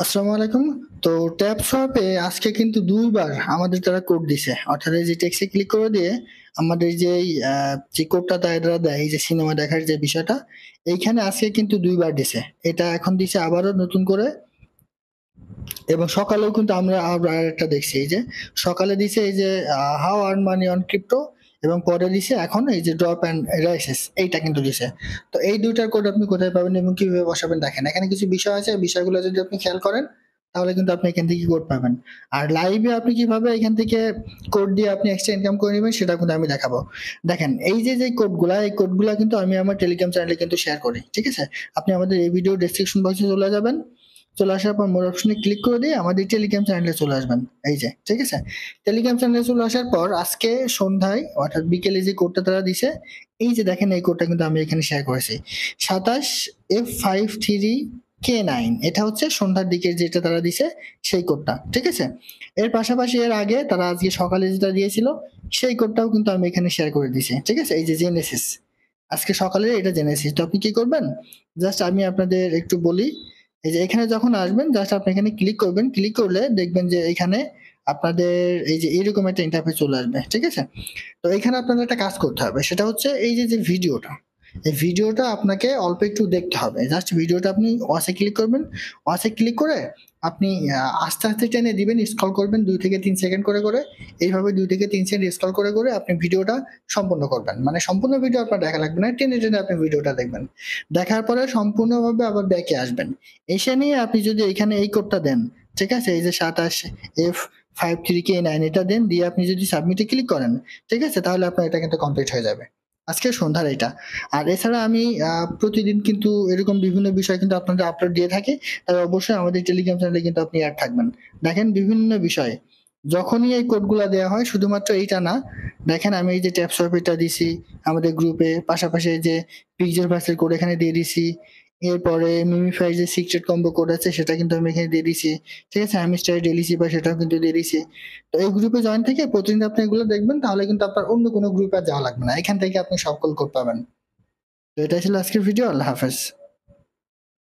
আসসালামু আলাইকুম। তো ট্যাব শপে আজকে কিন্তু দুইবার আমাদের তারা কোড দিছে, অর্থাৎ এই যে টেক্সটে ক্লিক করে দিয়ে আমাদের যে কোডটা তারা দেয়, এই যে সিনেমা দেখার যে বিষয়টা, এইখানে আজকে কিন্তু দুইবার দিছে। এটা এখন দিছে আবারও নতুন করে, এবং সকালেও কিন্তু আমরা আবার একটা দেখছি। এই যে সকালে দিছে এই যে how earn money on crypto, এবং পরে দিছে এখন এই যে ড্রপ অ্যান্ড রাইসেস, এইটা কিন্তু দিছে। তো এই দুইটার কোড আপনি কোথায় পাবেন এবং কিভাবে বসাবেন, দেখেন এখানে কিছু বিষয় আছে। বিষয়গুলো যদি আপনি খেয়াল করেন তাহলে কিন্তু আপনি এখান থেকে কোড পাবেন। আর লাইভে আপনি কিভাবে এখান থেকে কোড দিয়ে আপনি এক্সট্রা ইনকাম করে নেবেন সেটা কিন্তু আমি দেখাবো। দেখেন এই যে কোডগুলা, এই কোডগুলা কিন্তু আমি আমার টেলিগ্রাম চ্যানেলে কিন্তু শেয়ার করি, ঠিক আছে? আপনি আমাদের এই ভিডিও ডেসক্রিপশন বক্সে চলে যাবেন, চলে আসার পর মোর অপশনে ক্লিক করে দিয়ে আমাদের টেলিগ্রাম চ্যানেলে চলে আসবেন। এই যে ঠিক আছে, টেলিগ্রাম চ্যানেলে চলে আসার পর আজকে সন্ধ্যায় অর্থাৎ বিকেলে যে কোডটা তারা দিছে, এই যে দেখেন এই কোডটা কিন্তু আমি এখানে শেয়ার করেছি, 27F53K9। এটা হচ্ছে সন্ধ্যার দিকে যেটা তারা দিছে সেই কোডটা, ঠিক আছে? এর পাশাপাশি এর আগে তারা আজকে সকালে যেটা দিয়েছিল সেই কোডটাও কিন্তু আমি এখানে শেয়ার করে দিছি, ঠিক আছে? এই যে জেনেসিস, আজকে সকালে এটা জেনেসিস। তো আপনি কি করবেন, জাস্ট আমি আপনাদের একটু বলি। এই যে এখানে যখন আসবেন জাস্ট আপনি এখানে ক্লিক করবেন, ক্লিক করলে দেখবেন যে এখানে আপনাদের এই যে এরকম একটা ইন্টারফেস চলে আসবে, ঠিক আছে? তো এখানে আপনাদের একটা কাজ করতে হবে, সেটা হচ্ছে এই যে ভিডিওটা, এই ভিডিওটা আপনাকে অল্প একটু দেখতে হবে। জাস্ট ভিডিওটা আপনি ওয়াচে ক্লিক করবেন, ওয়াচে ক্লিক করে আপনি আস্তে আস্তে টেনে দিবেন, স্ক্রল করবেন 2 থেকে 3 সেকেন্ড করে করে। এইভাবে 2 থেকে 3 সেকেন্ড স্ক্রল করে করে আপনি ভিডিওটা সম্পূর্ণ করবেন। মানে সম্পূর্ণ ভিডিও আপনার দেখা লাগবে না, টেনে টেনে আপনি ভিডিওটা দেখবেন। দেখার পরে সম্পূর্ণভাবে আবার ব্যাকে আসবেন, এসে নিয়ে আপনি যদি এখানে এই কোডটা দেন, ঠিক আছে? এই যে 27F53K9 এটা দেন, দিয়ে আপনি যদি সাবমিটে ক্লিক করেন, ঠিক আছে, তাহলে আপনার এটা কিন্তু কমপ্লিট হয়ে যাবে আজকে সন্ধ্যার এটা। আর এছাড়া আমি প্রতিদিন কিন্তু এরকম বিভিন্ন বিষয় কিন্তু আপনাদের আপলোড দিয়ে থাকি, তাই অবশ্যই আমাদের টেলিগ্রাম চ্যানেলে কিন্তু আপনি অ্যাড থাকবেন। দেখেন বিভিন্ন বিষয়ে যখনই এই কোডগুলা দেওয়া হয়, শুধুমাত্র এইটা না, দেখেন আমি এই যে ট্যাপ এটা দিছি আমাদের গ্রুপে, পাশাপাশি এই যে পিকচার ভার্সের কোড এখানে দিয়ে দিছি, এরপরে মিমিফাই যে সিক্রেট কম্বো কোড আছে সেটা কিন্তু আমি এখানে দিয়ে দিছি, ঠিক আছে? আমি স্টার ডেলি সিপা সেটাও কিন্তু দিয়ে দিছি। তো এই গ্রুপে জয়েন থেকে প্রতিদিন আপনি এগুলো দেখবেন, তাহলে কিন্তু আপনার অন্য কোনো গ্রুপে আর যাওয়া লাগবে না, এখান থেকে আপনি সকল কোড পাবেন। তো এটা ছিল আজকের ভিডিও। আল্লাহ হাফেজ।